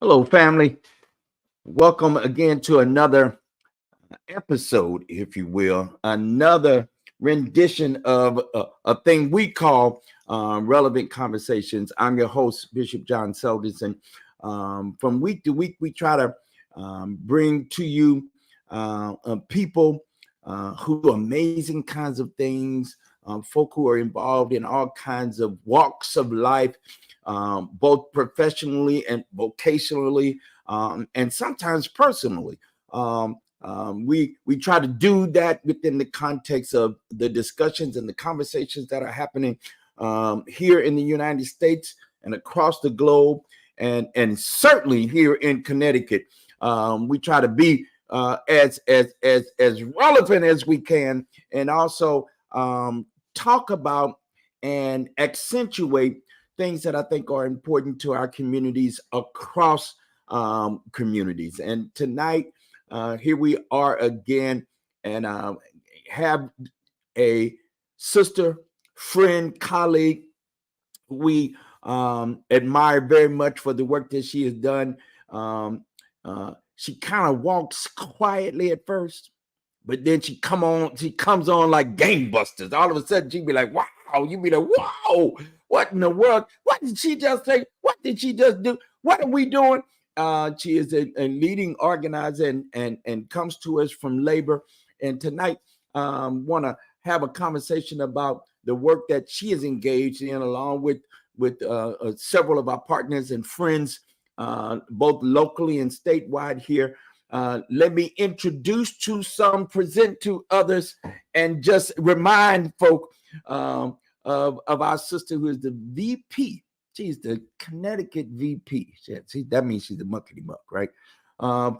Hello, family. Welcome again to another episode, if you will, another rendition of a thing we call relevant conversations. I'm your host, Bishop John Seldis, and from week to week, we try to bring to you people who do amazing kinds of things, folk who are involved in all kinds of walks of life, both professionally and vocationally, and sometimes personally. We try to do that within the context of the discussions and the conversations that are happening here in the United States and across the globe, and certainly here in Connecticut. We try to be as relevant as we can, and also talk about and accentuate things that I think are important to our communities across communities. And tonight, here we are again, and have a sister, friend, colleague we admire very much for the work that she has done. She kind of walks quietly at first, but then she comes on like gangbusters. All of a sudden, she'd be like, "Wow!" You be like, "Whoa! What in the world? What did she just say? What did she just do? What are we doing?" She is a leading organizer and comes to us from labor. And tonight, want to have a conversation about the work that she is engaged in, along with several of our partners and friends, both locally and statewide here. Let me introduce to some, present to others, and just remind folk of our sister who is the VP. She's the Connecticut VP. See, that means she's the muckety muck, right?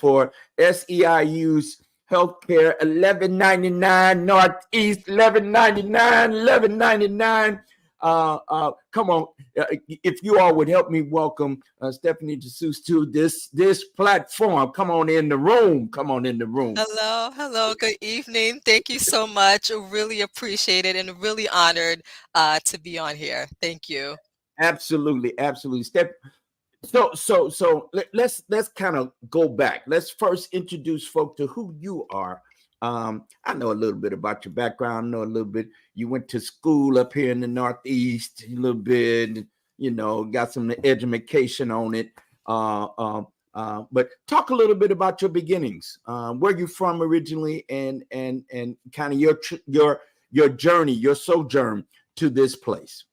For SEIU's Healthcare 1199 Northeast 1199. Come on, if you all would help me welcome Stephanie Deceus to this platform. Come on in the room. Come on in the room. Hello, good evening. Thank you so much. Really appreciate it and really honored to be on here. Thank you. Absolutely. Let's kind of go back. Let's first introduce folk to who you are. I know a little bit about your background. I know a little bit. You went to school up here in the Northeast, a little bit. Got some education on it. But talk a little bit about your beginnings. Where you from originally, and kind of your journey, your sojourn to this place.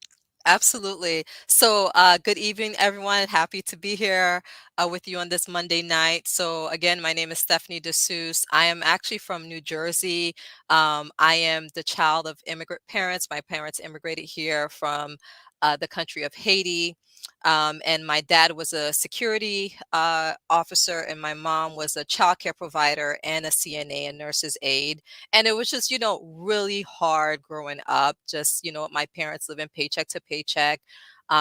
Absolutely. So, good evening, everyone. Happy to be here with you on this Monday night. So, again, my name is Stephanie Deceus. I am actually from New Jersey. I am the child of immigrant parents. My parents immigrated here from the country of Haiti. And my dad was a security officer, and my mom was a childcare provider and a CNA, a nurse's aide. And it was just, really hard growing up. Just, my parents living paycheck to paycheck,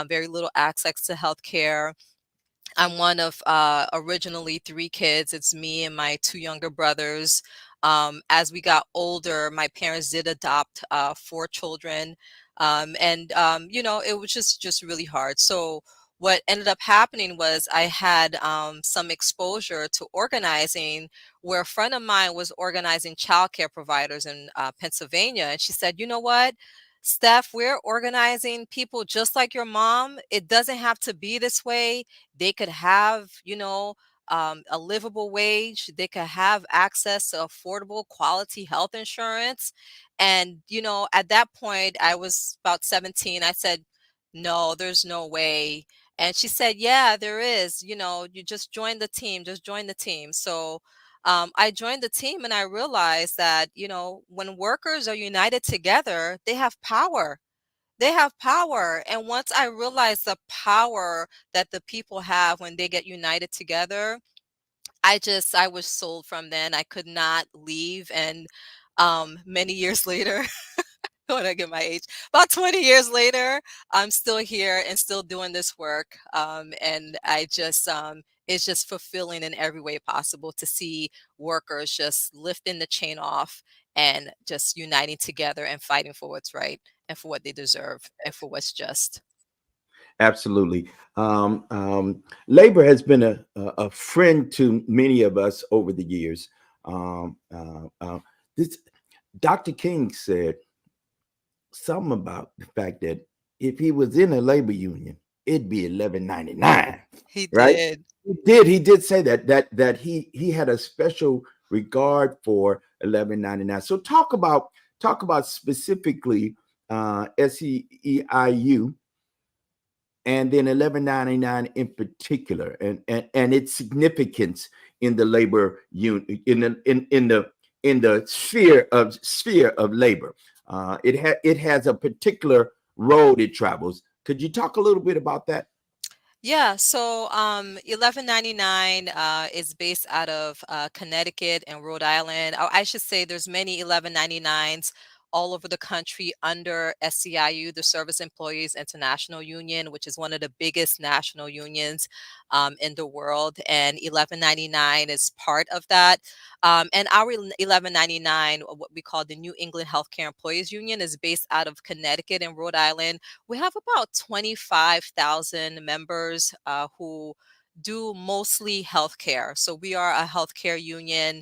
very little access to healthcare. I'm one of originally three kids. It's me and my two younger brothers. As we got older, my parents did adopt four children. It was just really hard. So what ended up happening was I had some exposure to organizing, where a friend of mine was organizing childcare providers in Pennsylvania. And she said, "You know what? Steph, we're organizing people just like your mom. It doesn't have to be this way. They could have, a livable wage. They could have access to affordable quality health insurance." And, at that point, I was about 17. I said, "No, there's no way." And she said, "Yeah, there is. You just join the team, just join the team." So I joined the team, and I realized that, when workers are united together, they have power. They have power. And once I realized the power that the people have when they get united together, I was sold from then. I could not leave. And many years later, when I get my age, about 20 years later, I'm still here and still doing this work. And it's just fulfilling in every way possible to see workers just lifting the chain off and just uniting together and fighting for what's right and for what they deserve and for what's just. Absolutely. Labor has been a friend to many of us over the years. Um, uh, uh, this Dr. King said something about the fact that if he was in a labor union, it'd be 11.99, He right? did. He did say that he had a special regard for 11.99. So talk about specifically SEIU and then 11.99 in particular, and its significance in the labor union, in the sphere of labor. It has a particular road it travels. Could you talk a little bit about that? Yeah, so 1199 is based out of Connecticut and Rhode Island. I should say there's many 1199s all over the country under SEIU, the Service Employees International Union, which is one of the biggest national unions in the world. And 1199 is part of that. And our 1199, what we call the New England Healthcare Employees Union, is based out of Connecticut and Rhode Island. We have about 25,000 members who do mostly healthcare. So we are a healthcare union.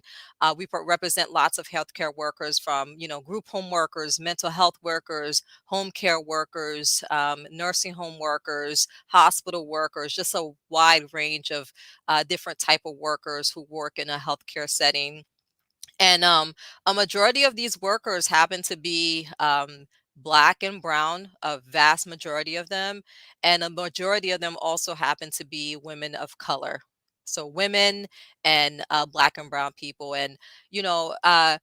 We represent lots of healthcare workers from, group home workers, mental health workers, home care workers, nursing home workers, hospital workers, just a wide range of different type of workers who work in a healthcare setting. And a majority of these workers happen to be Black and brown, a vast majority of them. And a majority of them also happen to be women of color. So women and Black and brown people. And, you know, uh,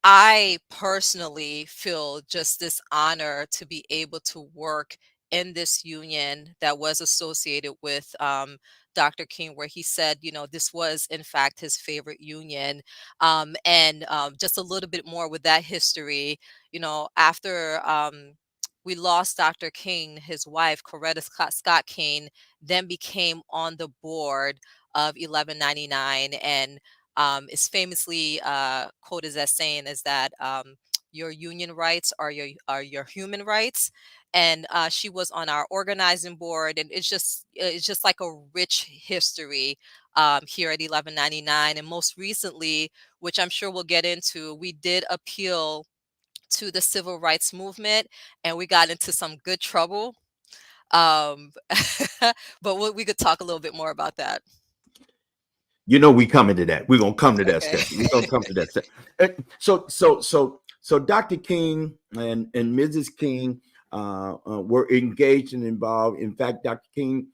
I personally feel just this honor to be able to work in this union that was associated with Dr. King, where he said, this was in fact his favorite union. And just a little bit more with that history, after we lost Dr. King, his wife, Coretta Scott King, then became on the board of 1199, and is famously quoted as saying is that your union rights are your human rights. And she was on our organizing board, and it's just like a rich history here at 1199. And most recently, which I'm sure we'll get into, we did appeal to the civil rights movement, and we got into some good trouble. um, but we could talk a little bit more about that. We coming to that. We're gonna come to that, Okay. Stephanie. We're gonna come to that, Stephanie. So Dr. King and Mrs. King were engaged and involved. In fact, Dr. King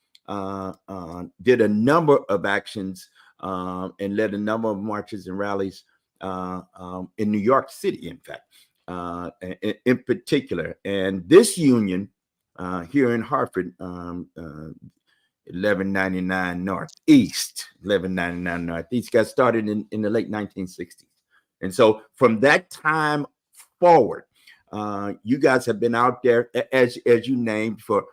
did a number of actions and led a number of marches and rallies in New York City. In fact, in particular, and this union here in Hartford. 1199 Northeast, 1199 Northeast got started in the late 1960s. And so from that time forward, you guys have been out there, as you named, for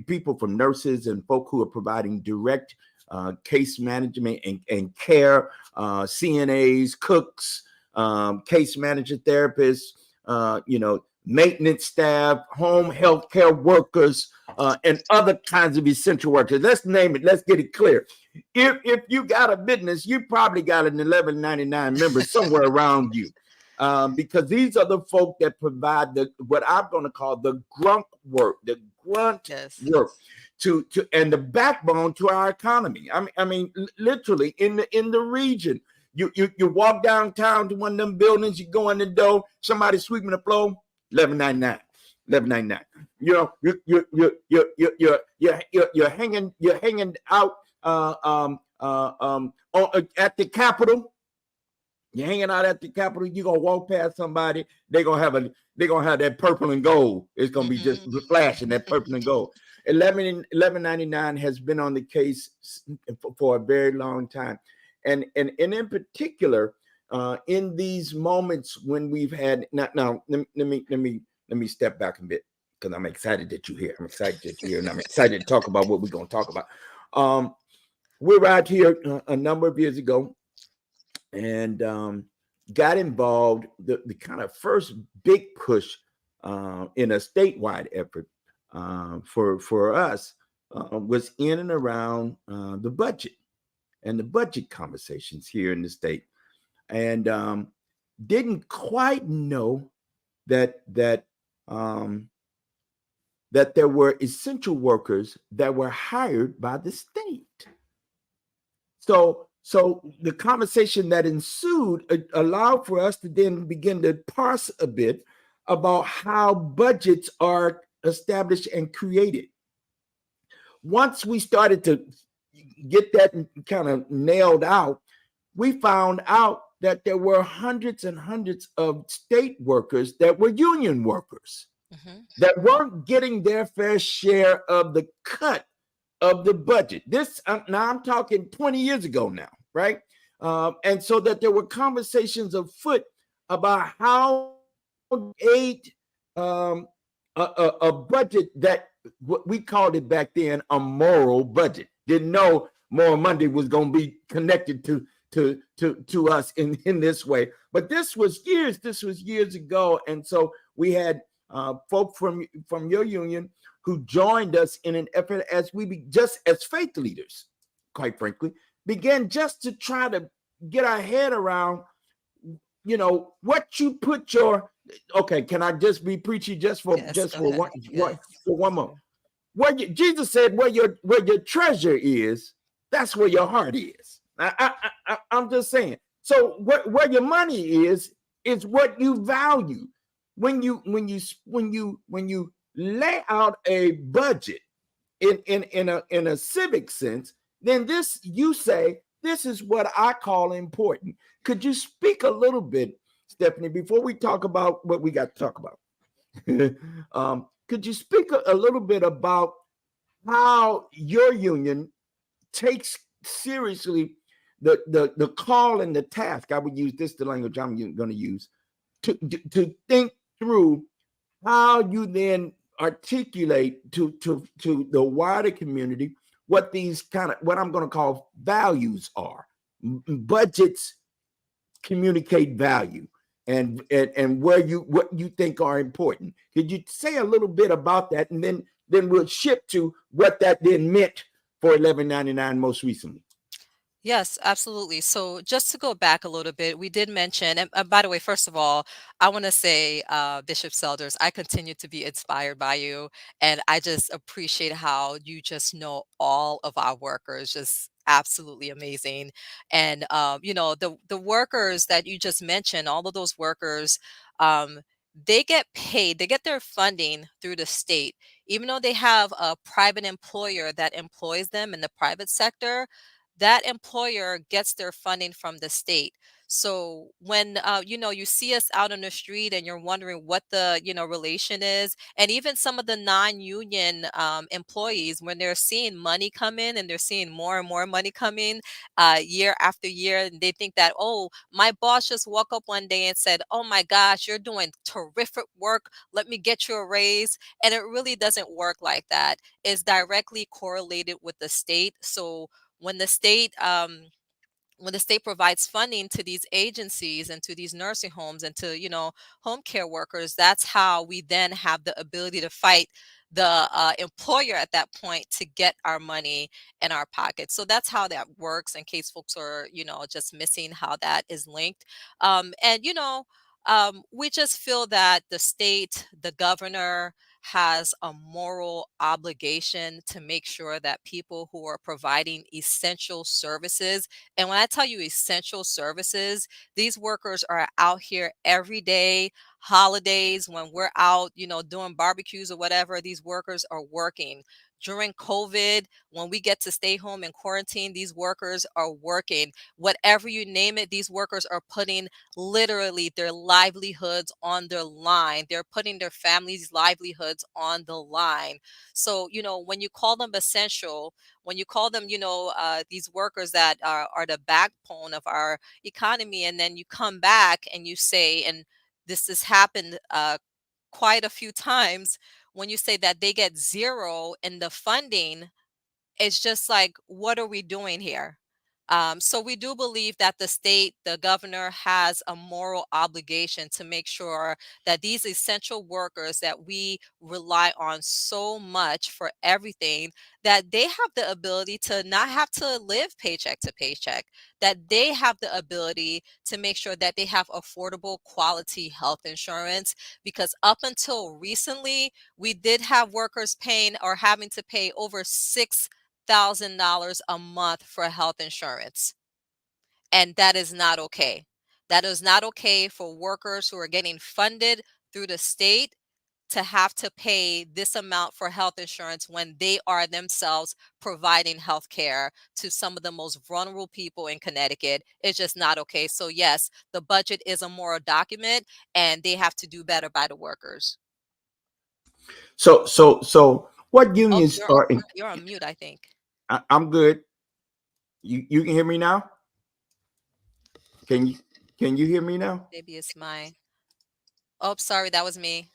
people, from nurses and folk who are providing direct case management and care, CNAs, cooks, case manager therapists, maintenance staff, home health care workers, and other kinds of essential workers. Let's name it. Let's get it clear. If you got a business, you probably got an 1199 member somewhere around you, because these are the folk that provide what I'm going to call the grunt work, the grunt Yes. work to and the backbone to our economy. I mean, literally in the region. You walk downtown to one of them buildings, you go in the door, somebody sweeping the floor, 1199. 1199. You're hanging out at the Capitol. You're hanging out at the Capitol. You're gonna walk past somebody. They're gonna have that purple and gold. It's gonna be just Hmm. flashing that purple and gold. 1199 has been on the case for a very long time, and in particular, in these moments when we've had now let me step back a bit, because I'm excited that you're here. I'm excited that you're here, and I'm excited to talk about what we're going to talk about. Um, we were out here a number of years ago, and got involved, the kind of first big push in a statewide effort for us was in and around the budget and the budget conversations here in the state, and didn't quite know that um, that there were essential workers that were hired by the state. So the conversation that ensued allowed for us to then begin to parse a bit about how budgets are established and created. Once we started to get that kind of nailed out, we found out that there were hundreds and hundreds of state workers that were union workers Hmm. that weren't getting their fair share of the cut of the budget. This now I'm talking 20 years ago now, right? And so that there were conversations afoot about how aid a budget that what we called it back then a moral budget. Didn't know Moral Monday was going to be connected to us in this way. But this was years. This was years ago, and so we had folk from your union who joined us in an effort as just as faith leaders, quite frankly, began just to try to get our head around, what you put your. Okay, can I just be preachy just for Yes, just go for ahead. one Yes. for one more? Jesus said, where your treasure is, that's where your heart is. I'm just saying. So where your money is what you value. When you lay out a budget in a civic sense, then this you say this is what I call important. Could you speak a little bit, Stephanie, before we talk about what we got to talk about? Could you speak a little bit about how your union takes seriously the call and the task? I would use this the language I'm going to use to think through how you then articulate to the wider community what these kind of what I'm going to call values are. Budgets communicate value and where what you think are important. Could you say a little bit about that, and then we'll shift to what that then meant for 1199 most recently. Yes, absolutely. So just to go back a little bit, we did mention, and by the way, first of all, I want to say, Bishop Selders, I continue to be inspired by you, and I just appreciate how you just know all of our workers, just absolutely amazing. And the workers that you just mentioned, all of those workers, um, they get paid, they get their funding through the state, even though they have a private employer that employs them in the private sector. That employer gets their funding from the state. So when you see us out on the street and you're wondering what the relation is, and even some of the non-union employees, when they're seeing money come in and they're seeing more and more money come in year after year, and they think that, oh, my boss just woke up one day and said, oh my gosh, you're doing terrific work, let me get you a raise. And it really doesn't work like that. It's directly correlated with the state. So when the state provides funding to these agencies and to these nursing homes and to home care workers, that's how we then have the ability to fight the employer at that point to get our money in our pockets. So that's how that works, in case folks are just missing how that is linked. And we just feel that the state, the governor, has a moral obligation to make sure that people who are providing essential services, and when I tell you essential services, these workers are out here every day, holidays, when we're out, doing barbecues or whatever, these workers are working. During COVID, when we get to stay home and quarantine, these workers are working. Whatever you name it, these workers are putting literally their livelihoods on their line. They're putting their families' livelihoods on the line. So, when you call them essential, when you call them, these workers that are the backbone of our economy, and then you come back and you say, and this has happened quite a few times, when you say that they get zero in the funding, it's just like, what are we doing here? So we do believe that the state, the governor, has a moral obligation to make sure that these essential workers that we rely on so much for everything, that they have the ability to not have to live paycheck to paycheck, that they have the ability to make sure that they have affordable quality health insurance. Because up until recently, we did have workers paying or having to pay over $6,000 a month for health insurance. And that is not okay. That is not okay for workers who are getting funded through the state to have to pay this amount for health insurance when they are themselves providing health care to some of the most vulnerable people in Connecticut. It's just not okay. So yes, the budget is a moral document and they have to do better by the workers. So what Oh, unions are in? you're on mute, I think. I'm good. You can hear me now? Can you hear me now? Maybe it's my. Oh, sorry, that was me.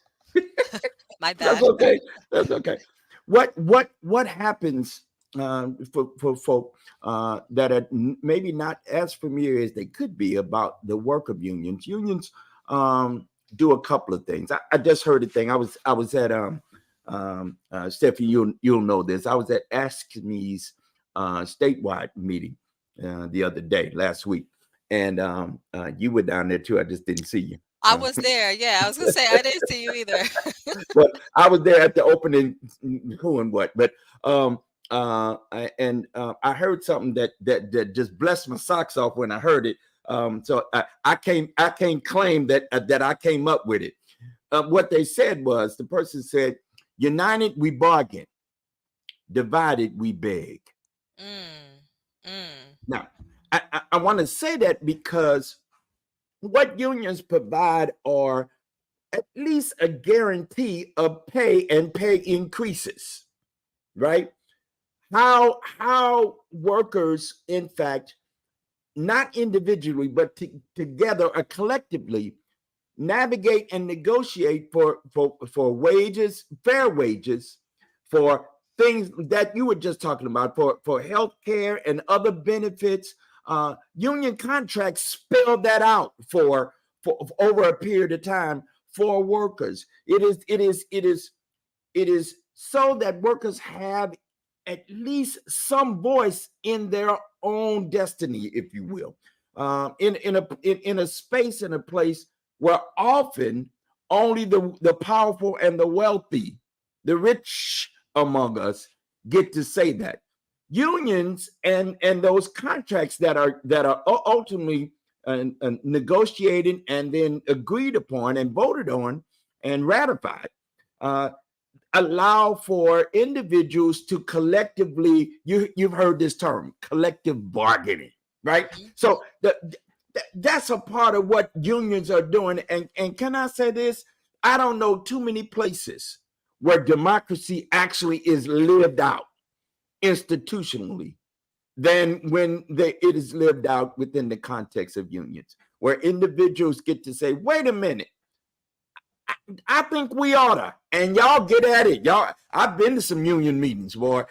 My That's bad. okay. That's okay. What happens for folk that are maybe not as familiar as they could be about the work of unions? Unions do a couple of things. I just heard a thing. I was at Stephanie, you'll know this. I was at ASCME's statewide meeting the other day, last week, and you were down there too. I just didn't see you. I was there. Yeah, I was gonna say I didn't see you either. But I was there at the opening, who and what. But I heard something that just blessed my socks off when I heard it. So I can't claim that that I came up with it. What they said was, the person said, "United we bargain, divided we beg." Mm, mm, Now, I want to say that because what unions provide are at least a guarantee of pay and pay increases, right? How workers, in fact, not individually, but together or collectively, navigate and negotiate for wages, fair wages, for things that you were just talking about, for health care and other benefits. Union contracts spell that out for over a period of time for workers. It is so that workers have at least some voice in their own destiny, if you will, in a space, in a place where often only the powerful and the wealthy, the rich among us, get to say that. Unions and those contracts that are ultimately negotiated and then agreed upon and voted on and ratified, uh, allow for individuals to collectively, you've heard this term, collective bargaining, right? mhm. So that's a part of what unions are doing. And can I say this? I don't know too many places where democracy actually is lived out institutionally than when it is lived out within the context of unions, where individuals get to say, wait a minute, I think we oughta, and y'all get at it. Y'all, I've been to some union meetings where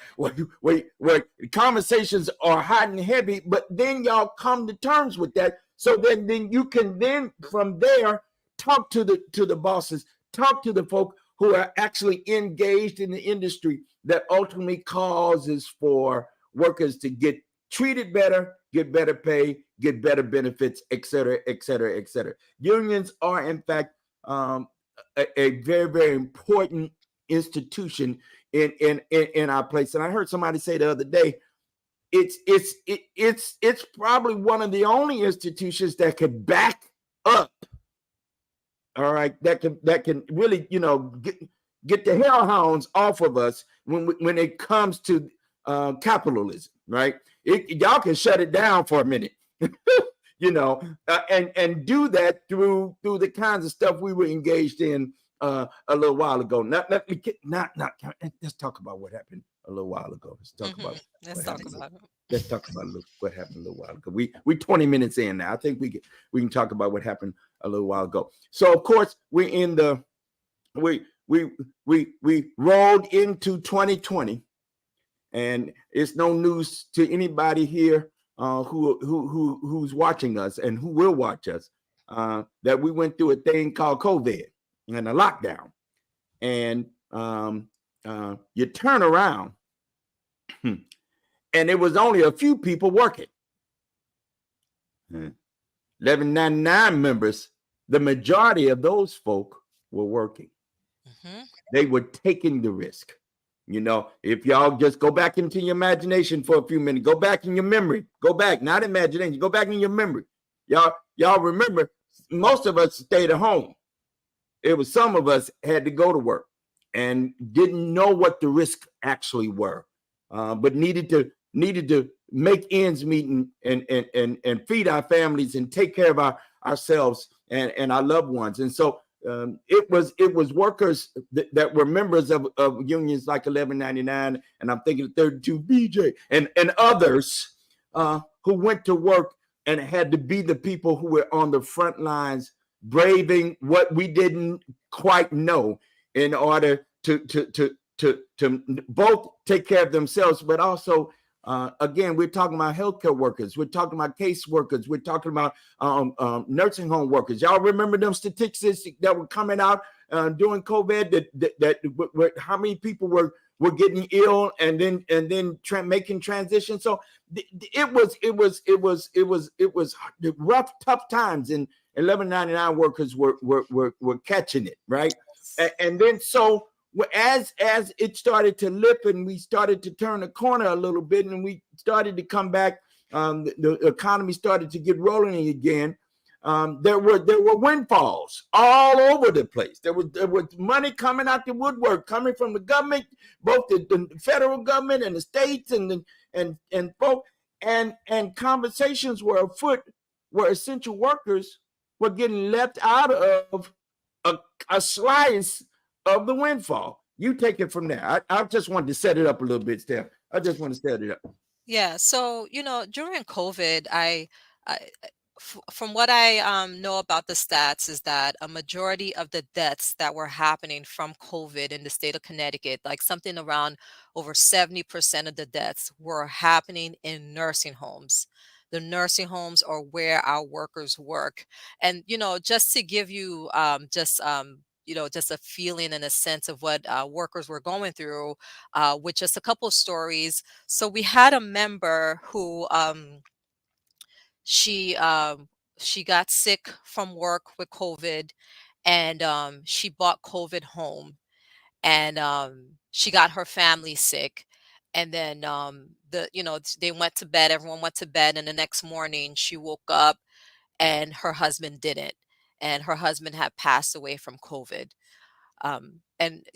conversations are hot and heavy, but then y'all come to terms with that. So then you can then from there talk to the bosses, talk to the folk who are actually engaged in the industry that ultimately causes for workers to get treated better, get better pay, get better benefits, et cetera, et cetera, et cetera. Unions are, in fact, a very, very important institution in our place. And I heard somebody say the other day, it's probably one of the only institutions that could back up, all right, that can really, get the hellhounds off of us when it comes to capitalism, right? Y'all can shut it down for a minute. And do that through the kinds of stuff we were engaged in a little while ago. Let's talk about what happened a little while ago. Let's talk Mhm. about Let's what talk happened. about it. Let's talk about what happened a little while ago. We 20 minutes in now. I think we can talk about what happened a little while ago. So of course we're in the we rolled into 2020, and it's no news to anybody here who's watching us and who will watch us, that we went through a thing called COVID and a lockdown, and you turn around, and it was only a few people working. 1199 members, the majority of those folk were working. Mm-hmm. They were taking the risk. You know, if y'all just go back into your imagination for a few minutes, go back in your memory, go back, not imagination, go back in your memory. Y'all remember, most of us stayed at home. It was some of us had to go to work and didn't know what the risks actually were, but needed to make ends meet and feed our families and take care of ourselves and our loved ones. And so it was workers that were members of unions like 1199, and I'm thinking of 32 BJ and others who went to work and had to be the people who were on the front lines, braving what we didn't quite know, in order to both take care of themselves, but also again, we're talking about healthcare workers, we're talking about case workers, we're talking about nursing home workers. Y'all remember them statistics that were coming out during COVID, that how many people were getting ill and then making transition. So it was rough, tough times, and 1199 workers were catching it, right? And then so as it started to lip and we started to turn the corner a little bit and we started to come back, the economy started to get rolling again. There were windfalls all over the place. There was money coming out the woodwork, coming from the government, both the federal government and the states and folk, and conversations were afoot where essential workers were getting left out of a slice of the windfall. You take it from there. I just wanted to set it up a little bit, Steph. I just want to set it up. Yeah. So, during COVID, I from what I know about the stats, is that a majority of the deaths that were happening from COVID in the state of Connecticut, like something around over 70% of the deaths, were happening in nursing homes. The nursing homes are where our workers work. And, just to give you just a feeling and a sense of what workers were going through, with just a couple of stories. So we had a member who she she got sick from work with COVID, and she bought COVID home, and she got her family sick, and then they went to bed. Everyone went to bed, and the next morning she woke up, and her husband didn't, and her husband had passed away from COVID. And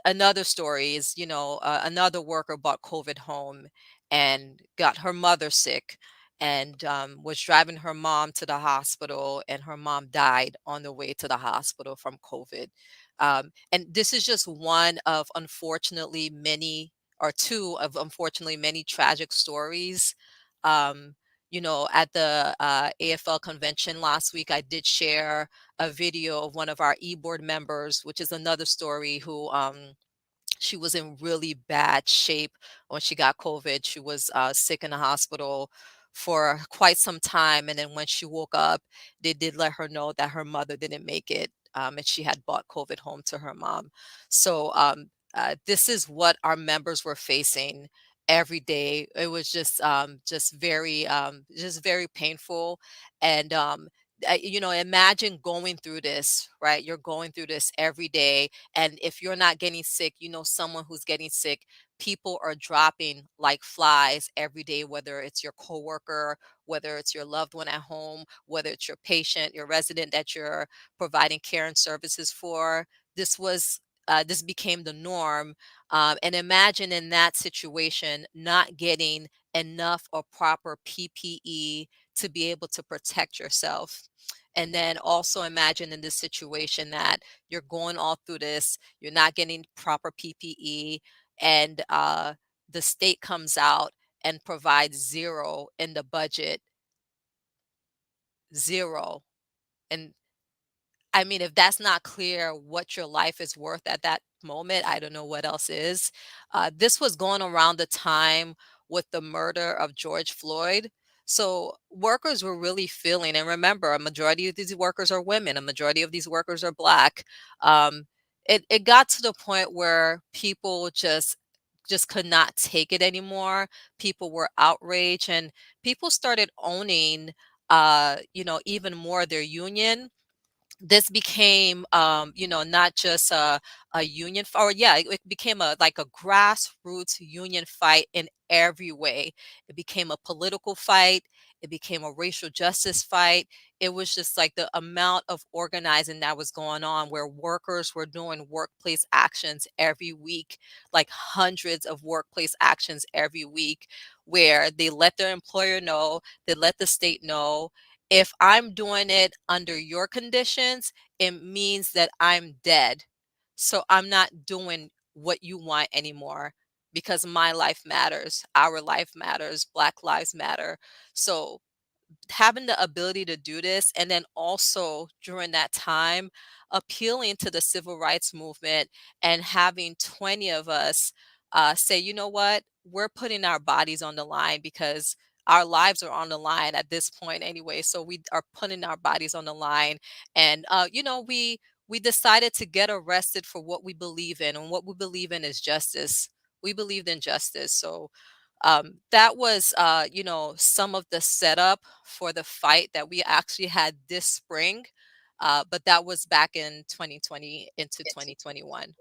another story is, another worker bought COVID home and got her mother sick, and was driving her mom to the hospital, and her mom died on the way to the hospital from COVID. And this is just one of, unfortunately, many, or two of, unfortunately, many tragic stories. um, at the AFL convention last week, I did share a video of one of our e-board members, which is another story, who she was in really bad shape when she got COVID. She was sick in the hospital for quite some time. And then when she woke up, they did let her know that her mother didn't make it. And she had bought COVID home to her mom. So this is what our members were facing every day. It was just very painful. And imagine going through this, right? You're going through this every day, and if you're not getting sick, someone who's getting sick. People are dropping like flies every day, whether it's your coworker, whether it's your loved one at home, whether it's your patient, your resident that you're providing care and services for. This became the norm. And imagine, in that situation, not getting enough or proper PPE to be able to protect yourself. And then also imagine in this situation that you're going all through this, you're not getting proper PPE, and the state comes out and provides zero in the budget, zero. And I mean, if that's not clear what your life is worth at that moment, I don't know what else is. This was going around the time with the murder of George Floyd. So workers were really feeling, and remember, a majority of these workers are women, a majority of these workers are Black. Um, it got to the point where people just could not take it anymore. People were outraged, and people started owning, even more their union. This became, not just a union or yeah, it became a like a grassroots union fight in every way. It became a political fight. It became a racial justice fight. It was just like the amount of organizing that was going on, where workers were doing workplace actions every week, like hundreds of workplace actions every week, where they let their employer know, they let the state know, if I'm doing it under your conditions, it means that I'm dead. So I'm not doing what you want anymore, because my life matters, our life matters, Black lives matter. So having the ability to do this, and then also during that time appealing to the civil rights movement and having 20 of us say, you know what, we're putting our bodies on the line, because our lives are on the line at this point anyway, so we are putting our bodies on the line. And we decided to get arrested for what we believe in, and what we believe in is justice. We believed in justice. So that was, some of the setup for the fight that we actually had this spring. But that was back in 2020 into 2021.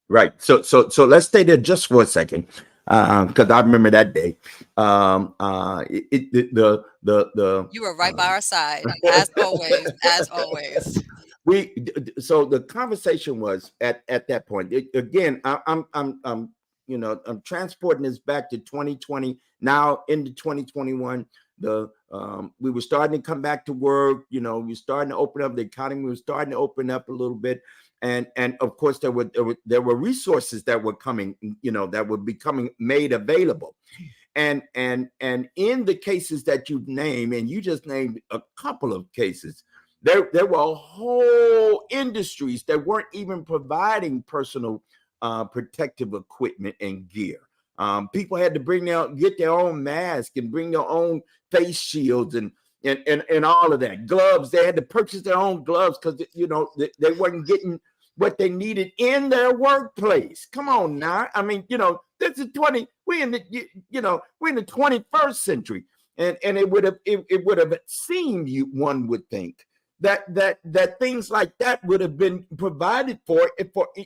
Right. So let's stay there just for a second, because I remember that day. The You were right by our side, as always, as always. so the conversation was at that point. Again, I'm transporting this back to 2020, now into 2021. We were starting to come back to work. We were starting to open up, the economy was starting to open up a little bit. And of course there were resources that were coming, that were becoming made available. And in the cases that you've named, and you just named a couple of cases, there were whole industries that weren't even providing personal protective equipment and gear. People had to get their own mask and bring their own face shields and all of that. Gloves, they had to purchase their own gloves because they weren't getting what they needed in their workplace. Come on now. I mean, this is 20, we're in the 21st century. And it would have seemed, one would think, that things like that would have been provided for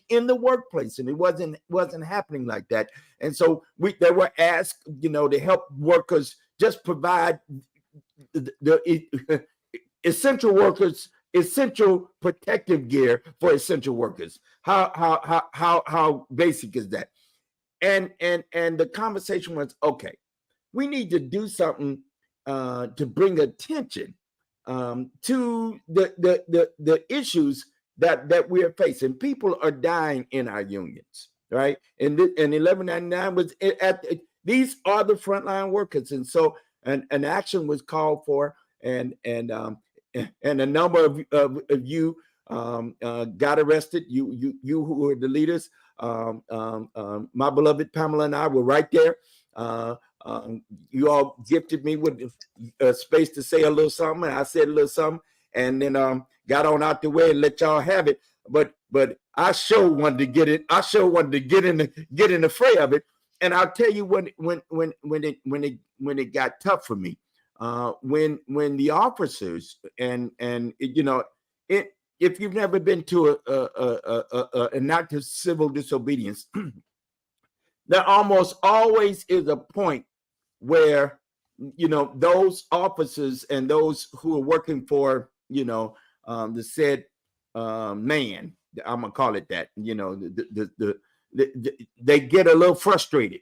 in the workplace, and it wasn't happening like that. And so they were asked, to help workers just provide the essential protective gear for essential workers. How basic is that? And the conversation was, okay, we need to do something to bring attention to the issues that we're facing. People are dying in our unions, right? And 1199 was these are the frontline workers, and so an action was called for, and a number of you got arrested. You who were the leaders. My beloved Pamela and I were right there. You all gifted me with space to say a little something, and I said a little something, and then got on out the way and let y'all have it. But I sure wanted to get it. I sure wanted to get in the fray of it. And I'll tell you when it got tough for me, when the officers and it. If you've never been to an act of civil disobedience, there almost always is a point where those officers and those who are working for the said man, I'm gonna call it that, they get a little frustrated,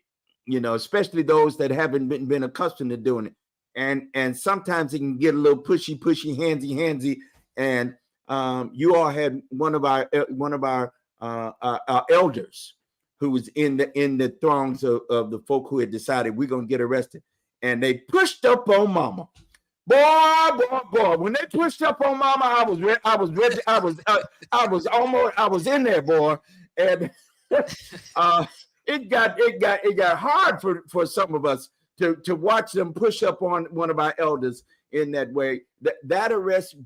especially those that haven't been accustomed to doing it, and sometimes it can get a little pushy, handsy, and you all had one of our elders who was in the throngs of the folk who had decided we're gonna get arrested, and they pushed up on Mama. Boy, when they pushed up on Mama, I was ready. I was in there, boy, and it got hard for some of us to watch them push up on one of our elders in that way. That arrest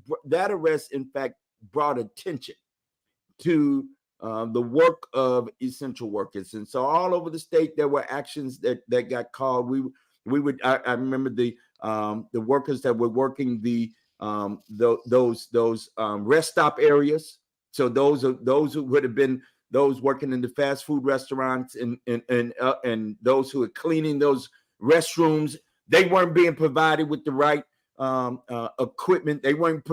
in fact brought attention to the work of essential workers, and so all over the state there were actions that got called. I remember the workers that were working those rest stop areas. So those who would have been those working in the fast food restaurants, and those who are cleaning those restrooms, they weren't being provided with the right equipment. They weren't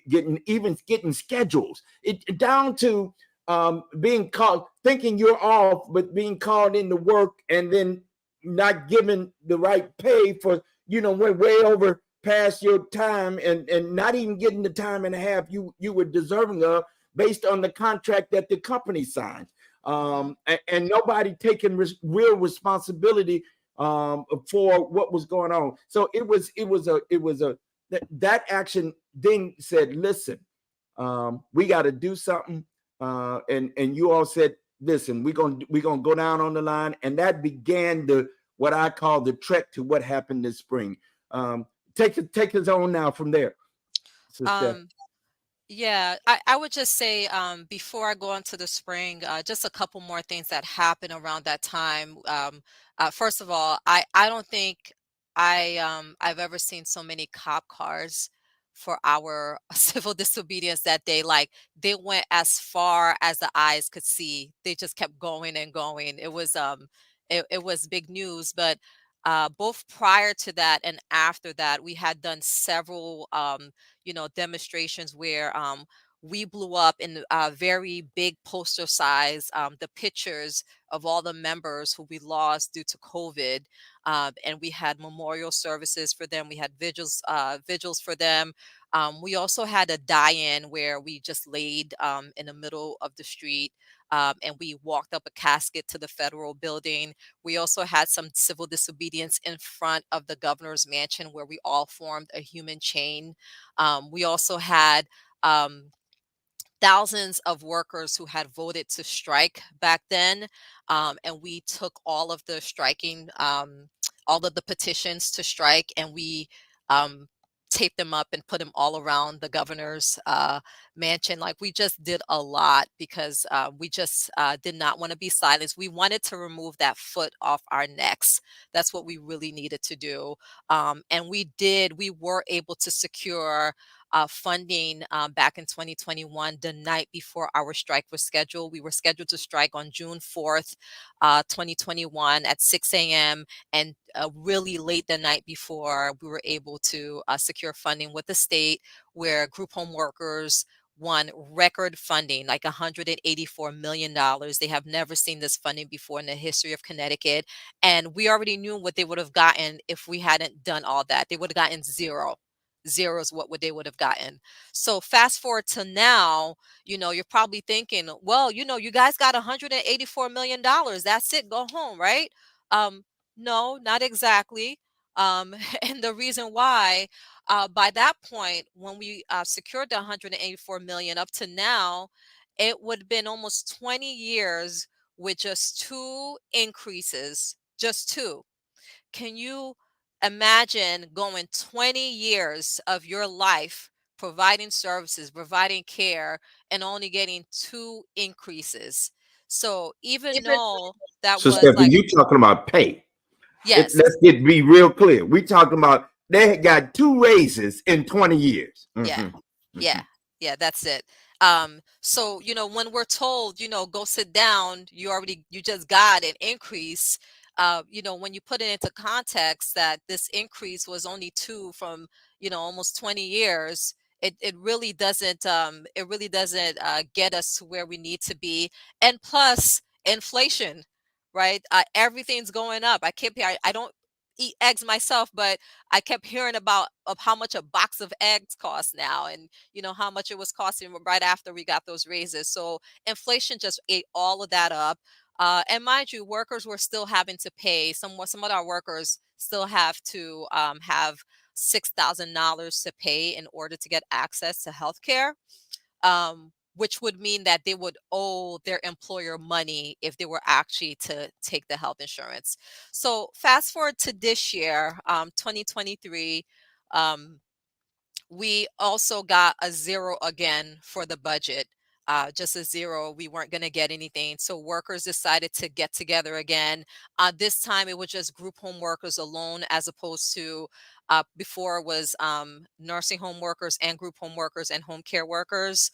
getting schedules. It down to being called, thinking you're off, but being called into work and then not given the right pay for, went way over past your time, and not even getting the time and a half you were deserving of based on the contract that the company signed. And nobody taking real responsibility for what was going on. So that action then said, listen, we got to do something. And you all said, listen, we're gonna go down on the line, and that began the what I call the trek to what happened this spring. Take us on now from there, sister. Um, Yeah, I would just say before I go on to the spring, just a couple more things that happened around that time. First of all, I don't think I've ever seen so many cop cars for our civil disobedience that day. Like they went as far as the eyes could see. They just kept going and going. It was big news, but both prior to that and after that, we had done several demonstrations where we blew up in very big poster size the pictures of all the members who we lost due to COVID, and we had memorial services for them. We had vigils for them. We also had a die-in where we just laid in the middle of the street. And we walked up a casket to the federal building. We also had some civil disobedience in front of the governor's mansion where we all formed a human chain. We also had um, thousands of workers who had voted to strike back then. And we took all of the striking, all of the petitions to strike, and we um, taped them up and put them all around the governor's mansion. Like we just did a lot because we just did not want to be silenced. We wanted to remove that foot off our necks. That's what we really needed to do. And we did. We were able to secure funding back in 2021, the night before our strike was scheduled. We were scheduled to strike on June 4th, 2021 at 6 a.m. And really late the night before, we were able to secure funding with the state where group home workers won record funding, like $184 million. They have never seen this funding before in the history of Connecticut. And we already knew what they would have gotten if we hadn't done all that. They would have gotten zero. Zero is what they would have gotten. So fast forward to now, you're probably thinking, well, you guys got $184 million. That's it. Go home, right? Um, no, not exactly. And the reason why, by that point, when we secured the 184 million up to now, it would have been almost 20 years with just two increases, just two. Can you imagine going 20 years of your life providing services, providing care, and only getting two increases? So even though that So, was Stephanie, like, you talking about pay? yes, Let's be real clear. We talking about they had got two raises in 20 years. yeah, Mm-hmm. yeah, yeah, that's it. So, when we're told, go sit down, you just got an increase. When you put it into context that this increase was only two from, almost 20 years, it really doesn't get us to where we need to be. And plus inflation, right? Everything's going up. I don't eat eggs myself, but I kept hearing about of how much a box of eggs costs now, and how much it was costing right after we got those raises. So inflation just ate all of that up. And mind you, workers were still having to pay. Some of our workers still have to have $6,000 to pay in order to get access to health care. which would mean that they would owe their employer money if they were actually to take the health insurance. So fast forward to this year, 2023, we also got a zero again for the budget. Just a zero. We weren't going to get anything. So workers decided to get together again. This time it was just group home workers alone, as opposed to before it was nursing home workers and group home workers and home care workers.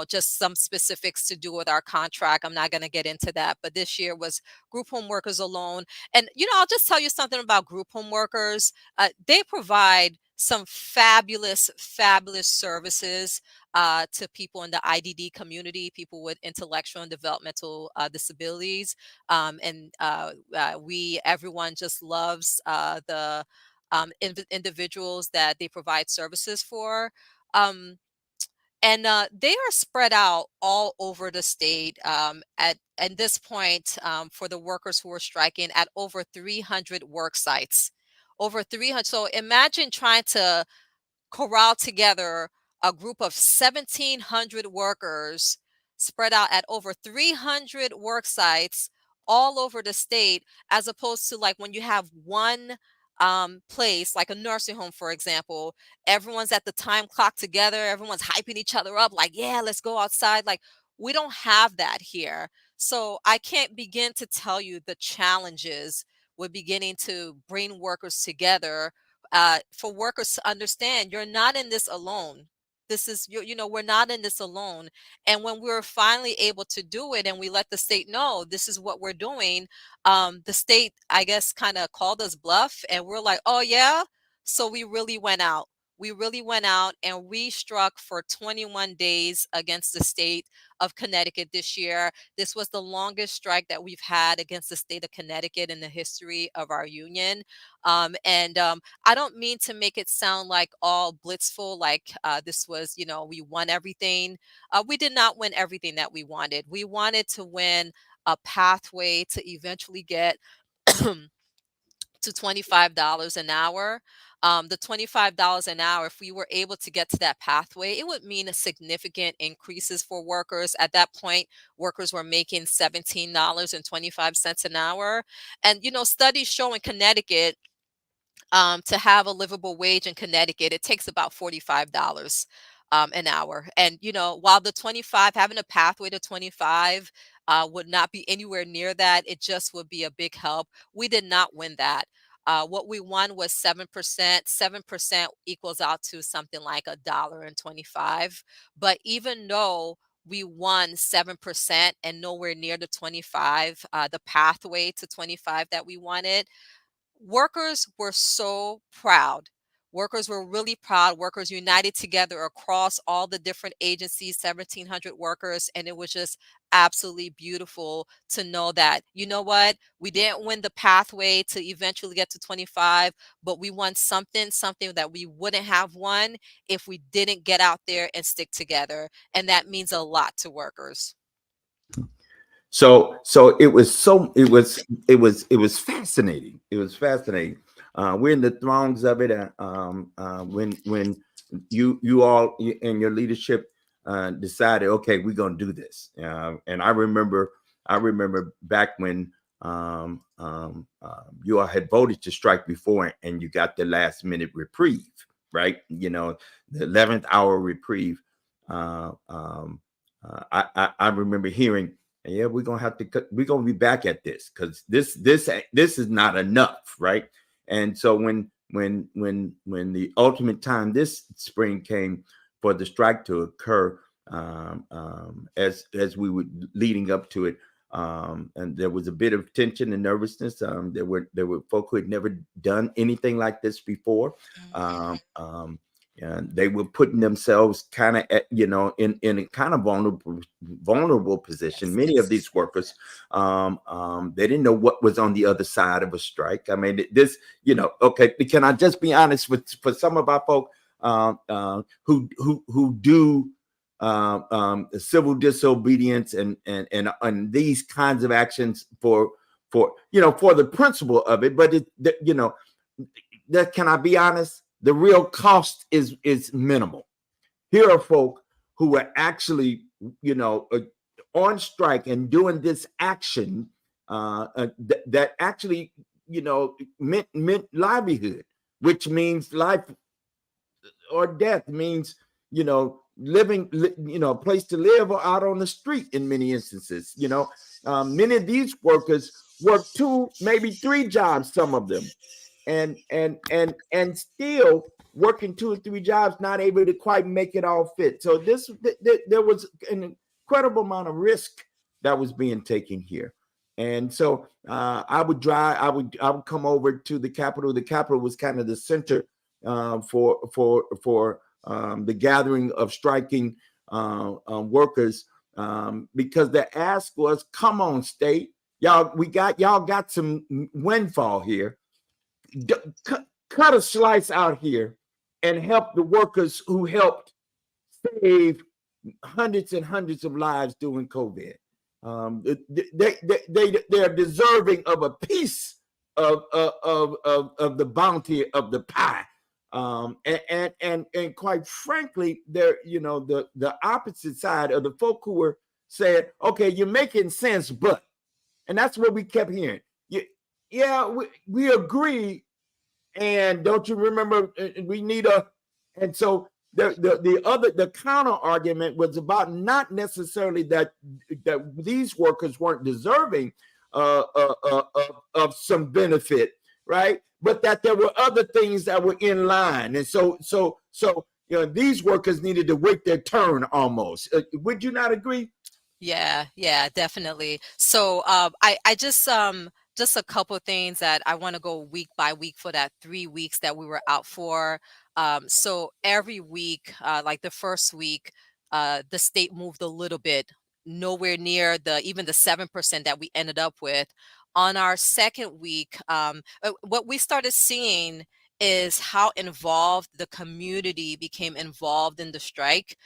Just some specifics to do with our contract. I'm not going to get into that. But this year was group home workers alone. And, I'll just tell you something about group home workers. They provide some fabulous, fabulous services to people in the IDD community, people with intellectual and developmental disabilities. Everyone just loves the individuals that they provide services for. Um, and they are spread out all over the state at this point, for the workers who are striking, at over 300 work sites. Over 300. So imagine trying to corral together a group of 1,700 workers spread out at over 300 work sites all over the state, as opposed to like when you have one place, like a nursing home, for example. Everyone's at the time clock together, everyone's hyping each other up, like, yeah, let's go outside. Like, we don't have that here. So I can't begin to tell you the challenges with beginning to bring workers together, for workers to understand you're not in this alone. This is we're not in this alone. And when we were finally able to do it and we let the state know this is what we're doing, the state, I guess, kind of called us bluff, and we're like, oh yeah. So we really went out. We really went out and we struck for 21 days against the state of Connecticut this year. This was the longest strike that we've had against the state of Connecticut in the history of our union. And I don't mean to make it sound like all blitzful, like this was, we won everything. We did not win everything that we wanted. We wanted to win a pathway to eventually get to $25 an hour. The $25 an hour, if we were able to get to that pathway, it would mean a significant increases for workers. At that point, workers were making $17.25 an hour. And, studies show in Connecticut, to have a livable wage in Connecticut, it takes about $45 an hour. And, while the 25, having a pathway to 25 would not be anywhere near that, it just would be a big help. We did not win that. What we won was 7%. 7% equals out to something like $1.25. But even though we won 7% and nowhere near the 25, the pathway to 25 that we wanted, workers were so proud. Workers were really proud. Workers united together across all the different agencies, 1,700 workers. And it was just absolutely beautiful to know that, you know what, we didn't win the pathway to eventually get to 25, but we won something that we wouldn't have won if we didn't get out there and stick together. And that means a lot to workers. So it was fascinating. It was fascinating. We're in the throngs of it. When you all and your leadership decided, okay, we're gonna do this. And I remember back when you all had voted to strike before, and you got the last minute reprieve, right? The 11th hour reprieve. I remember hearing, yeah, we're gonna be back at this, because this is not enough, right? And so when the ultimate time this spring came for the strike to occur, as we were leading up to it, and there was a bit of tension and nervousness. There were folk who had never done anything like this before. And they were putting themselves kind of, in a kind of vulnerable position. Yes, Many of these workers, they didn't know what was on the other side of a strike. I mean, this, okay, can I just be honest for some of our folk who do civil disobedience and these kinds of actions for the principle of it, but can I be honest? The real cost is minimal. Here are folk who were actually, on strike and doing this action that actually, meant livelihood, which means life or death, means, living, a place to live or out on the street in many instances. Many of these workers work two, maybe three jobs, some of them, and still working two or three jobs, not able to quite make it all fit. So there was an incredible amount of risk that was being taken here. And so I would come over to the Capitol. The Capitol was kind of the center for the gathering of striking workers, because the ask was, come on, state, y'all got some windfall here. Cut a slice out here and help the workers who helped save hundreds and hundreds of lives during COVID. They are deserving of a piece of the bounty of the pie. And quite frankly, they're, the opposite side of the folk who were saying, okay, you're making sense, but, and that's what we kept hearing. Yeah, we agree. And don't you remember, we need a, and so the counter argument was about not necessarily that these workers weren't deserving of some benefit, right? But that there were other things that were in line. And so these workers needed to wait their turn almost. Would you not agree? Yeah, definitely. So I just a couple of things that I want to go week by week for that 3 weeks that we were out for. So every week, like the first week, the state moved a little bit, nowhere near even the 7% that we ended up with. On our second week, what we started seeing is how involved the community became involved in the strike.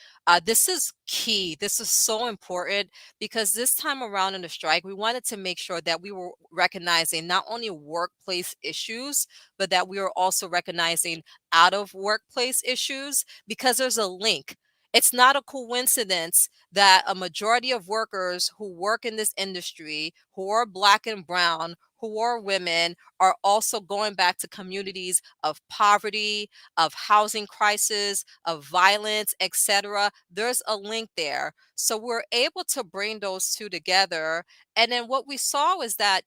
This is key. This is so important because this time around in the strike, we wanted to make sure that we were recognizing not only workplace issues, but that we were also recognizing out of workplace issues, because there's a link. It's not a coincidence that a majority of workers who work in this industry, who are Black and brown, who are women, are also going back to communities of poverty, of housing crisis, of violence, etc. There's a link there. So we're able to bring those two together. And then what we saw was that,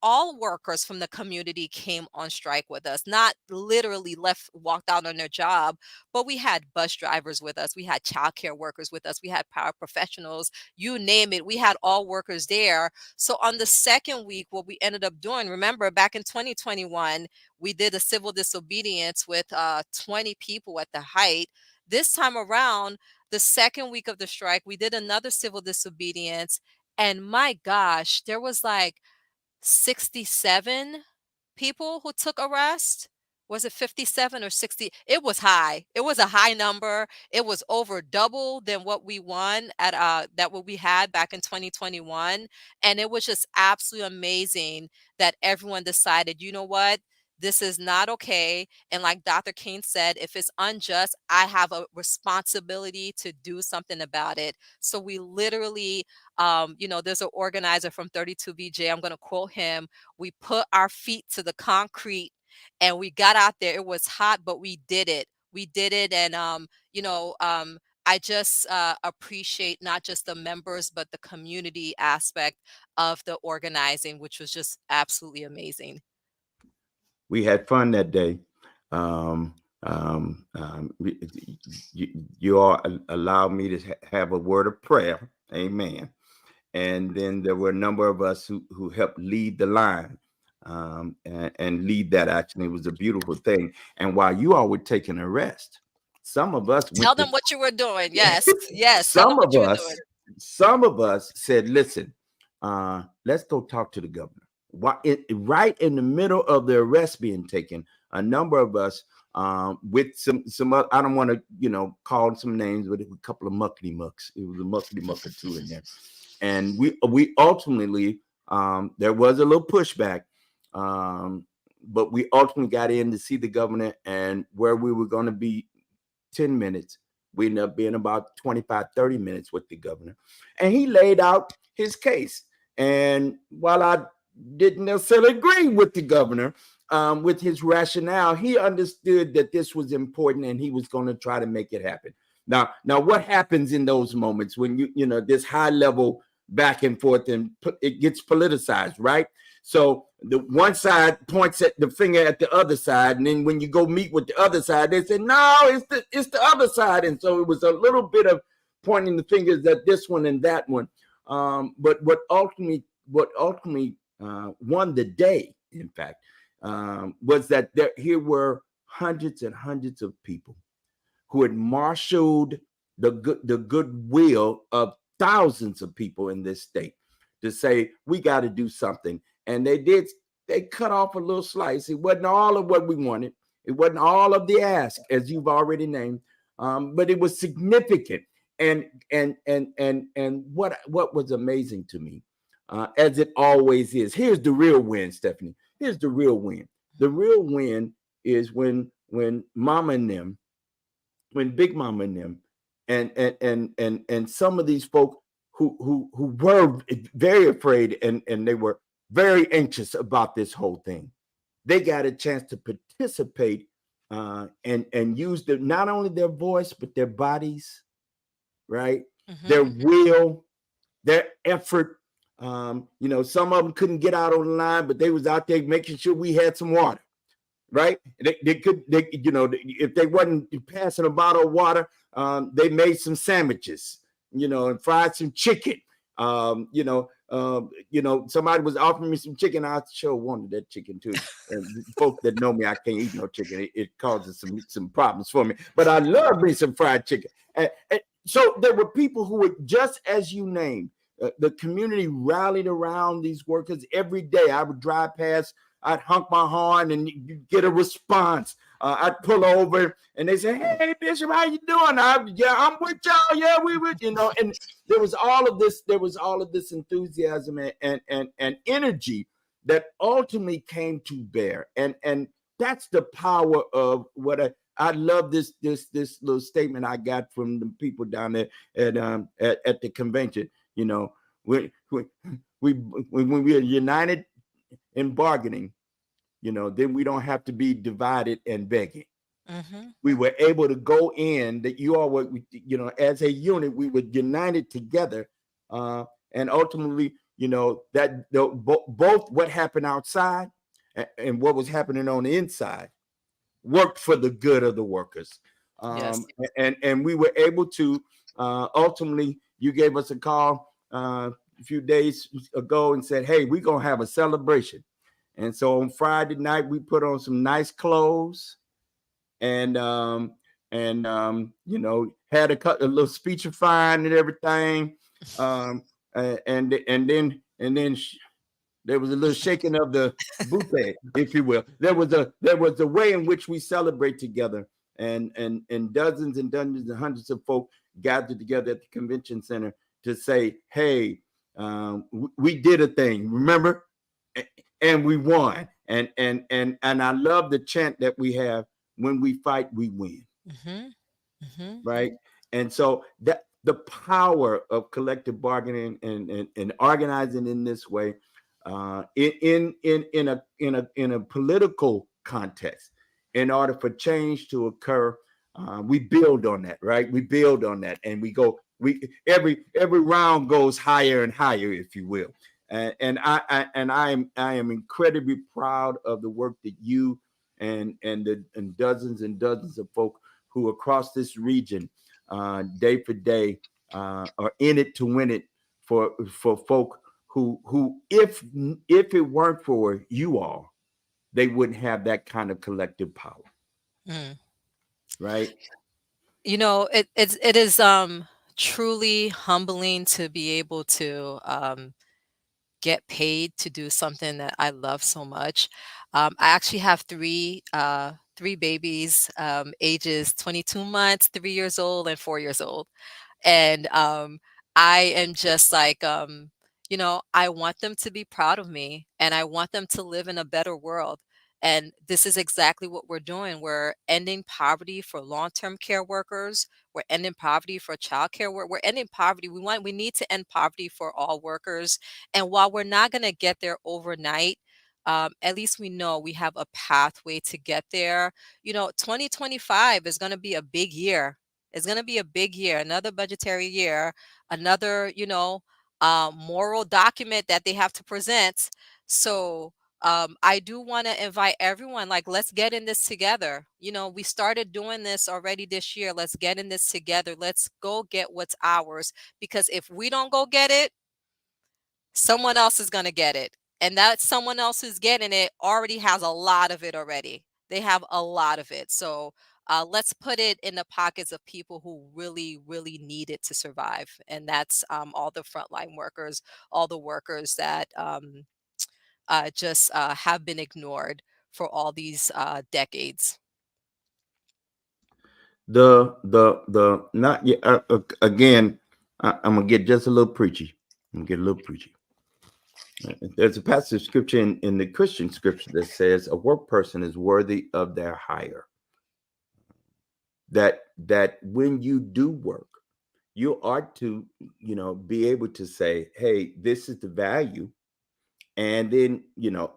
all workers from the community came on strike with us, not literally walked out on their job, but we had bus drivers with us. We had childcare workers with us. We had paraprofessionals, you name it. We had all workers there. So on the second week, what we ended up doing, remember back in 2021, we did a civil disobedience with 20 people at the height. This time around, the second week of the strike, we did another civil disobedience. And my gosh, there was like 67 people who took arrest. Was it 57 or 60? It was high. It was a high number. It was over double than what we won at what we had back in 2021. And it was just absolutely amazing that everyone decided, you know what? This is not okay. And like Dr. King said, if it's unjust, I have a responsibility to do something about it. So we literally, there's an organizer from 32BJ. I'm going to quote him. We put our feet to the concrete and we got out there. It was hot, but we did it. We did it. And, I just appreciate not just the members, but the community aspect of the organizing, which was just absolutely amazing. We had fun that day. You all allowed me to have a word of prayer. Amen. And then there were a number of us who helped lead the line and lead that action. It was a beautiful thing. And while you all were taking a rest, some of us Tell them what you were doing. Yes. Tell them some what of you were doing. some of us said, listen, let's go talk to the governor. Right in the middle of the arrest being taken, a number of us with some other, I don't want to call some names, but it was a couple of muckety mucks. It was a muckety muck or two in there, and we ultimately there was a little pushback, but we ultimately got in to see the governor, and where we were going to be 10 minutes, We ended up being about 25, 30 minutes with the governor. And he laid out his case. And while I didn't necessarily agree with the governor, with his rationale, he understood that this was important and he was going to try to make it happen. Now, what happens in those moments when this high level back and forth and it gets politicized, right? So the one side points at the finger at the other side, and then when you go meet with the other side, they say, "No, it's the other side." And so it was a little bit of pointing the fingers at this one and that one. But what ultimately won the day, in fact, was that here were hundreds and hundreds of people who had marshaled the goodwill of thousands of people in this state to say we got to do something. And they did. They cut off a little slice. It wasn't all of what we wanted. It wasn't all of the ask, as you've already named, but it was significant. And what was amazing to me, as it always is. Here's the real win, Stephanie. Here's the real win. The real win is when Mama and them, when Big Mama and them, and some of these folk who were very afraid and they were very anxious about this whole thing, they got a chance to participate and use not only their voice but their bodies, right? Their will, their effort. Some of them couldn't get out on the line, but they was out there making sure we had some water, right? If they wasn't passing a bottle of water, they made some sandwiches, and fried some chicken. Somebody was offering me some chicken. I sure wanted that chicken too. And folks that know me, I can't eat no chicken. It causes some problems for me. But I love me some fried chicken. And so there were people who were just as you named. The community rallied around these workers every day. I would drive past, I'd honk my horn and you get a response. I'd pull over and they say, "Hey, Bishop, how you doing?" I'm with y'all. Yeah, we would, and there was all of this enthusiasm and energy that ultimately came to bear. And that's the power of what I love this little statement I got from the people down there at the convention. When we are united in bargaining, then we don't have to be divided and begging. We were able to go in that you all were, as a unit, we were united together. And ultimately, that both what happened outside and what was happening on the inside worked for the good of the workers. Yes. And we were able to ultimately, you gave us a call a few days ago and said, "Hey, we're going to have a celebration." And so on Friday night, we put on some nice clothes and had a little speechifying and everything. And then there was a little shaking of the buffet, if you will. There was a way in which we celebrate together, and dozens and dozens and hundreds of folk gathered together at the convention center to say, "Hey, we did a thing, remember, and we won." And I love the chant that we have: "When we fight, we win." Right. And so that the power of collective bargaining and organizing in this way, in a political context, in order for change to occur, we build on that, right? We build on that, and every round goes higher and higher, if you will. I am incredibly proud of the work that you and dozens and dozens of folk who across this region, day for day, are in it to win it for folk who if it weren't for you all, they wouldn't have that kind of collective power, Mm. right? It is truly humbling to be able to get paid to do something that I love so much. I actually have three babies, ages 22 months, 3 years old, and 4 years old. And I am just like, I want them to be proud of me and I want them to live in a better world. And this is exactly what we're doing. We're ending poverty for long-term care workers. We're ending poverty for child care work. We're ending poverty. We need to end poverty for all workers. And while we're not going to get there overnight, at least we know we have a pathway to get there. 2025 is going to be a big year. It's going to be a big year, another budgetary year, another, moral document that they have to present. So I do want to invite everyone, like, let's get in this together. We started doing this already this year. Let's get in this together. Let's go get what's ours. Because if we don't go get it, someone else is going to get it. And that someone else who's getting it already has a lot of it already. They have a lot of it. So let's put it in the pockets of people who really, really need it to survive. And that's all the frontline workers, all the workers that just have been ignored for all these decades. The not yet again. I'm gonna get just a little preachy. I'm gonna get a little preachy. There's a passage of scripture in the Christian scripture that says a work person is worthy of their hire. That when you do work, you are to be able to say, hey, this is the value, and then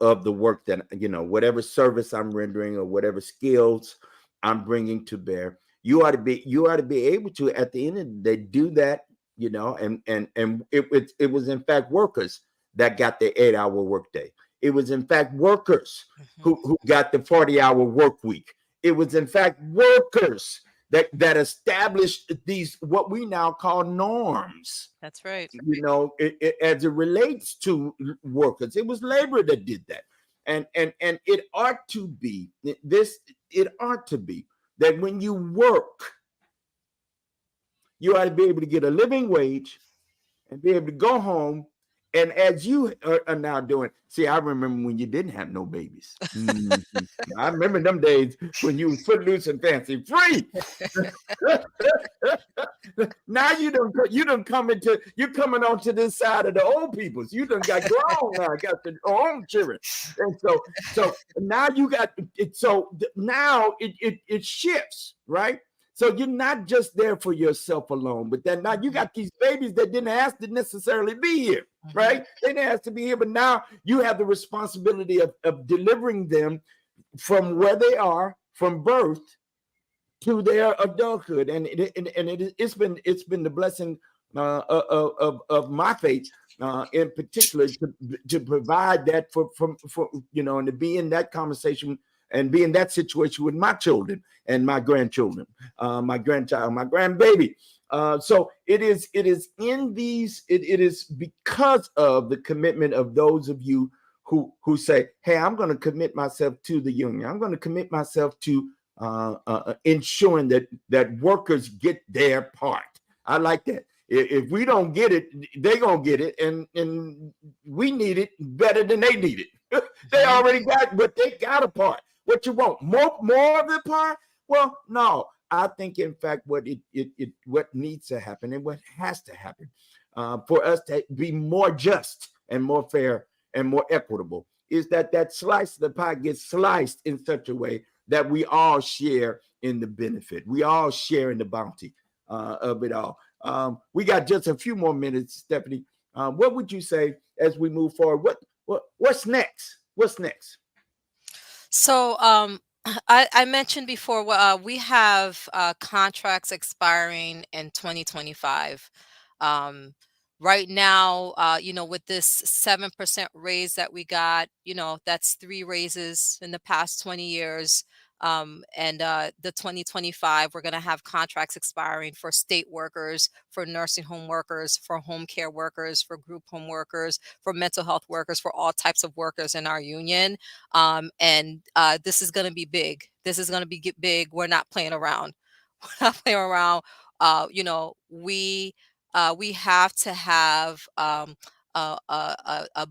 of the work that whatever service I'm rendering or whatever skills I'm bringing to bear, you ought to be able to, at the end of the day, do that. And it was in fact workers that got the 8-hour workday. It was in fact workers Hmm. who got the 40-hour work week. It was in fact workers that established these what we now call norms, That's right. as it relates to workers. It was labor that did that. And it ought to be this, it ought to be that when you work, you ought to be able to get a living wage and be able to go home. And as you are now doing, see, I remember when you didn't have no babies. Mhm. I remember them days when you was footloose and fancy free. Now you don't come into, you're coming onto this side of the old peoples. You done got grown now, got your own children. And so now you got it. So now it shifts, right? So you're not just there for yourself alone, but then now you Mhm. got these babies that didn't ask to necessarily be here, Mhm. right? They didn't ask to be here, but now you have the responsibility of delivering them from where they are, from birth to their adulthood. And it's been the blessing of my faith, in particular, to provide that for and to be in that conversation and be in that situation with my children and my grandchildren, my grandchild, my grandbaby. So it is in these, it is because of the commitment of those of you who say, hey, I'm going to commit myself to the union. I'm going to commit myself to ensuring that workers get their part. I like that. If we don't get it, they gonna get it, and we need it better than they need it. They Mhm. already got, but they got a part. What you want? More of the part? Well, no. I think, in fact, what needs to happen and what has to happen, for us to be more just and more fair and more equitable, is that slice of the pie gets sliced in such a way that we all share in the benefit. We all share in the bounty of it all. We got just a few more minutes, Stephanie. What would you say as we move forward? What's next? What's next? So, I mentioned before, we have contracts expiring in 2025. Um, right now, with this 7% raise that we got, that's three raises in the past 20 years. And the 2025, we're going to have contracts expiring for state workers, for nursing home workers, for home care workers, for group home workers, for mental health workers, for all types of workers in our union. And this is going to be big. This is going to be get big. We're not playing around. We're not playing around. We have to have a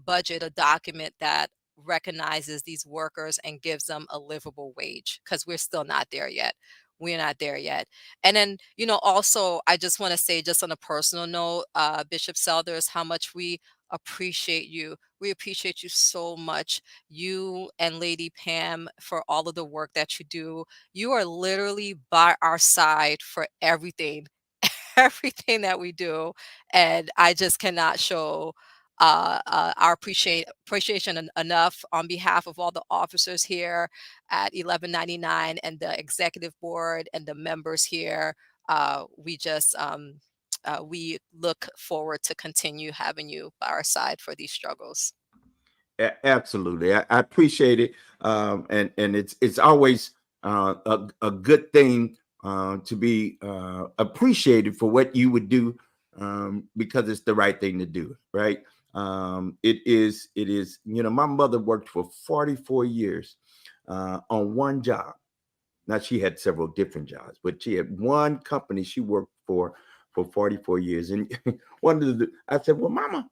budget, a document that recognizes these workers and gives them a livable wage, because we're still not there yet. We're not there yet. And then, also, I just want to say, just on a personal note, Bishop Selders, how much we appreciate you. We appreciate you so much, you and Lady Pam, for all of the work that you do. You are literally by our side for everything, everything that we do. And I just cannot show our appreciation enough on behalf of all the officers here at 1199 and the executive board and the members here. We look forward to continue having you by our side for these struggles. Absolutely, I appreciate it, and it's always a good thing to be appreciated for what you would do, because it's the right thing to do, right? It is. My mother worked for 44 years on one job. Now, she had several different jobs, but she had one company she worked for 44 years. And I said, well, Mama,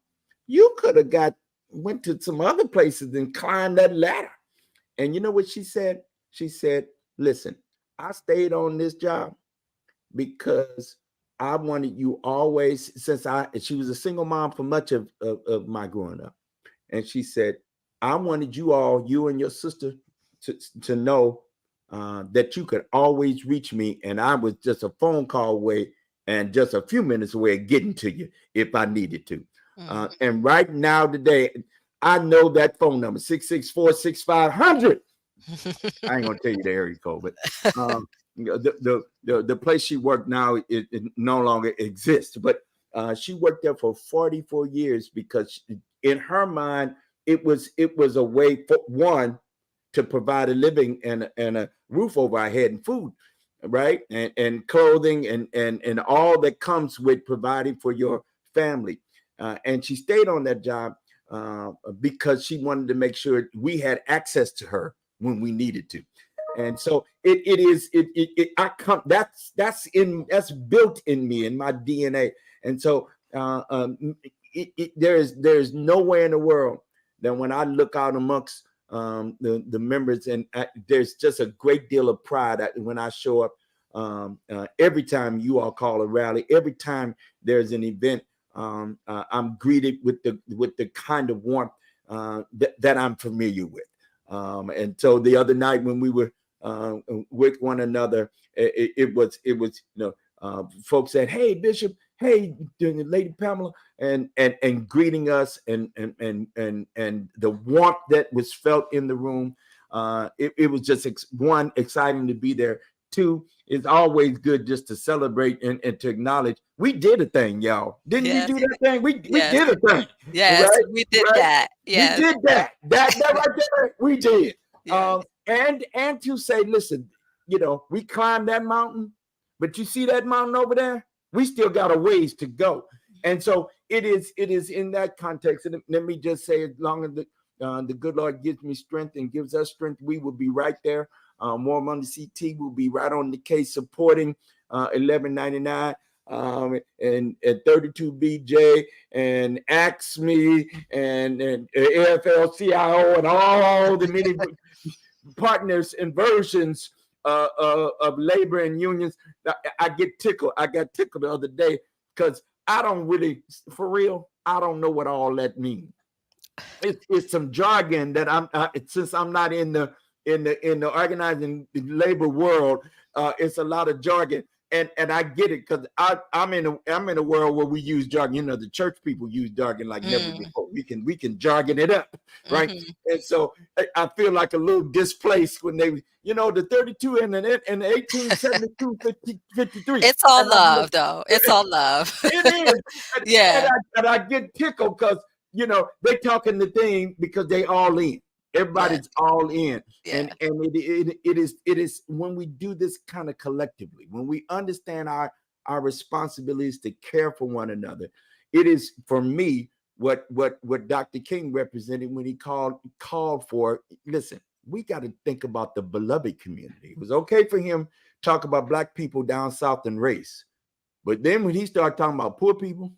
you could have went to some other places and climbed that ladder. And you know what she said? She said, listen, I stayed on this job because I wanted you always, she was a single mom for much of my growing up. And she said, I wanted you and your sister to know that you could always reach me. And I was just a phone call away and just a few minutes away of getting to you if I needed to. And right now, today, I know that phone number, 664-6500. I ain't gonna tell you the area code, but the place she worked now, it no longer exists. But she worked there for 44 years because in her mind, it was a way for one to provide a living and a roof over our head and food, right? And clothing and all that comes with providing for your family. And she stayed on that job because she wanted to make sure we had access to her when we needed to. And so that's built in me, in my DNA. And so there's nowhere in the world that when I look out amongst the members, and there's just a great deal of pride when I show up. Every time you all call a rally, every time there's an event, I'm greeted with the kind of warmth that I'm familiar with. And so the other night when we were with one another, it was folks said, "Hey, Bishop, hey, Lady Pamela," and greeting us, and the warmth that was felt in the room. It was just exciting to be there. Two, it's always good just to celebrate and to acknowledge we did a thing, y'all. Didn't we do that thing? We did a thing. Yes, right? we did that. Yes. We did that. That right there, we did. Yes. And to say, listen, we climbed that mountain, but you see that mountain over there? We still got a ways to go. And so it is in that context. And let me just say, as long as the good Lord gives me strength and gives us strength, we will be right there. More Money CT will be right on the case supporting 1199 and 32BJ and Axe Me and AFL-CIO and all the many partners and versions of labor and unions. I get tickled. I got tickled the other day because I don't really, for real, I don't know what all that means. It's some jargon that since I'm not in the organizing labor world, it's a lot of jargon, and I get it because I'm in a world where we use jargon. The church people use jargon like never before. We can jargon it up, right? And so I feel like a little displaced when they, the 32 and the 1872 53. It's all love, though. It's all love. It is. Yeah. And I get tickled because they talking the thing because they all in. Everybody's all in. Yeah. And it is when we do this kind of collectively, when we understand our responsibilities to care for one another. It is, for me, what Dr. King represented when he called for, listen, we got to think about the beloved community. It was okay for him to talk about Black people down south and race. But then when he started talking about poor people,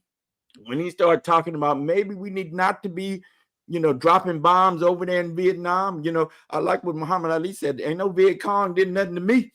when he started talking about maybe we need not to be, dropping bombs over there in Vietnam, I like what Muhammad Ali said, ain't no Viet Cong did nothing to me.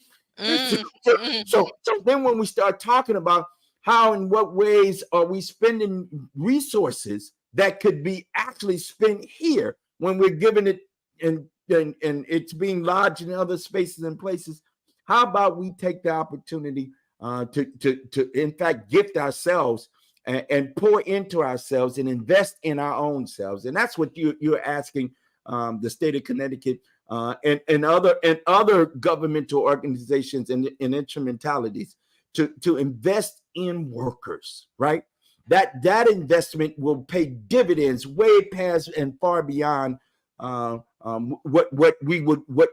So then when we start talking about how and what ways are we spending resources that could be actually spent here when we're giving it and it's being lodged in other spaces and places. How about we take the opportunity to in fact gift ourselves and pour into ourselves and invest in our own selves? And that's what you're asking the state of Connecticut and other governmental organizations and instrumentalities to invest in workers, right? That investment will pay dividends way past and far beyond what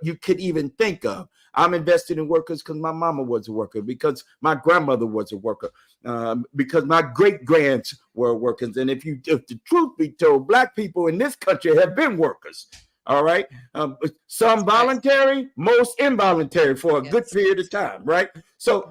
you could even think of. I'm invested in workers because my mama was a worker, because my grandmother was a worker, because my great grands were workers. And if the truth be told, Black people in this country have been workers. All right. Some voluntary, most involuntary for a good period of time. Right. So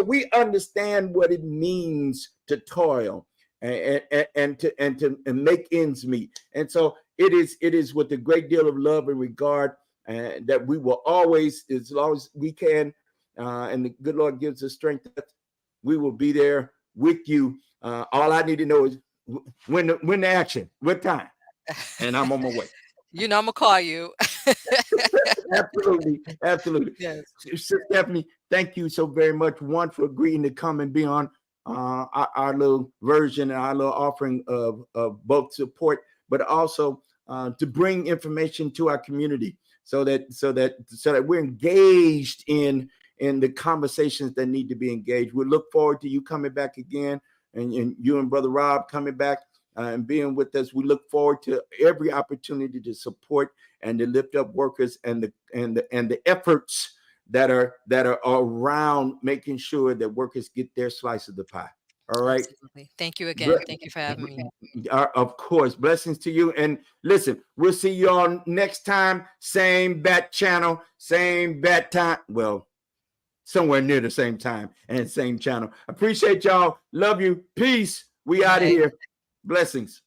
we understand what it means to toil and to make ends meet. And so it is with a great deal of love and regard that we will always, as long as we can, and the good Lord gives us strength, we will be there with you. All I need to know is when the action, what time, and I'm on my way. You know, I'm gonna call you. Absolutely. Yes. Stephanie, thank you so very much. One, for agreeing to come and be on our little version and our little offering of both support, but also to bring information to our community so that we're engaged in the conversations that need to be engaged. We look forward to you coming back again, and you and Brother Rob coming back and being with us. We look forward to every opportunity to support and to lift up workers and the efforts that are around making sure that workers get their slice of the pie. All right. Absolutely. Thank you again. Thank you for having me. Of course. Blessings to you. And listen, we'll see you all next time. Same bat channel, same bat time. Well, somewhere near the same time and same channel. Appreciate y'all. Love you. Peace. We out of here. Blessings.